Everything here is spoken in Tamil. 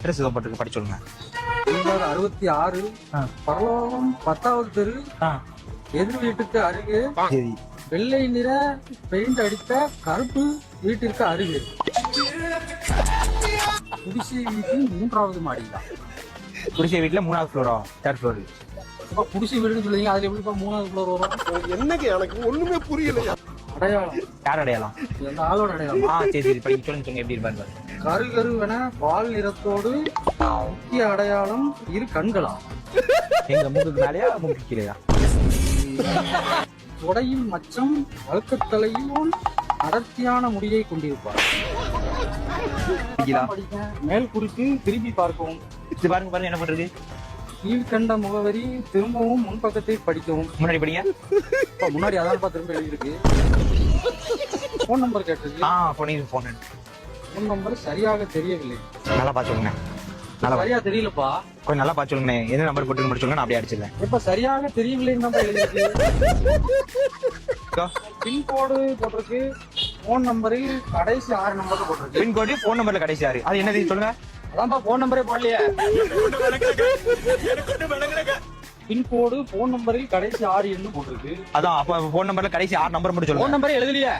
அட்ரஸ் ஏதோ போட்டுருக்கு, படிச்சு சொல்லுங்க. 66 பரலோகம் 10வது தெரு, எதிர் வீட்டுக்கு அருகே சரி. வெள்ளை நிற பெயிண்ட் அடித்த கருப்பு வீட்டிற்கு அருகே குடிசை வீட்டின் 3வது மாடிதான். குடிசை வீட்டுல 3வது ஃப்ளோரா, 3rd ஃப்ளோர்? குடிசை வீடுன்னு சொல்லுவீங்க, அதுல எப்படிப்பா 3வது ஃப்ளோர் வரும்? என்னங்க எனக்கு ஒண்ணுமே புரியலையா. அடையாளம் யார் அடையாளம்? அந்த ஆளோட அடையாளம். சரி சரி, படிக்க சொல்லுங்க எப்படி இருப்பாரு. கருகருவென பால் நிறத்தோடு முக்கிய அடையாளம் இரு கண்களா. எங்க மூக்குக்கு மேலேயா மூக்கு கீழேயா? தொடையில் மச்சம், வழுக்கத்தலையும் அடர்த்தியான முடியை கொண்டிருப்பார். மேல் குறித்து திரும்பி பார்க்கவும். இது பாருங்க பாருங்க என்ன பண்றது. கீழ்கண்ட முகவரி திரும்பவும் முன்பக்கத்தை படிக்கவும். முன்னாடி படிங்க. முன்னாடி அதான் திரும்ப எழுதிருக்கு. போன் நம்பர் கேட்டிருக்கு. போன் நம்பர் சரியாக தெரியவில்லை. நல்லா பார்த்து சொல்லுங்க. சரியா தெரியலப்பா, கொஞ்சம் நல்லா பார்த்து சொல்லுங்க. என்ன நம்பர் போட்டு முடிச்சுங்க, நான் அப்படியே அடிச்சிடறேன். இப்ப சரியாக தெரியவில்லைன்னு தான் எழுதிருக்கு. பின்கோடு போட்டிருக்கு, போன் நம்பரில் கடைசி 6 நம்பர் போட்டிருக்கு. பின்கோடு போன் நம்பர்ல கடைசி 6, அது என்னது சொல்லுங்க. அதான்ப்பா போன் நம்பரே போடலையே. பின்கோடு போன் நம்பரில் கடைசி 6 எண்ணு போட்டிருக்கு. அதான் அப்ப போன் நம்பர்ல கடைசி 6 நம்பர் மட்டும் சொல்லுங்க. போன் நம்பரே எழுதலையே.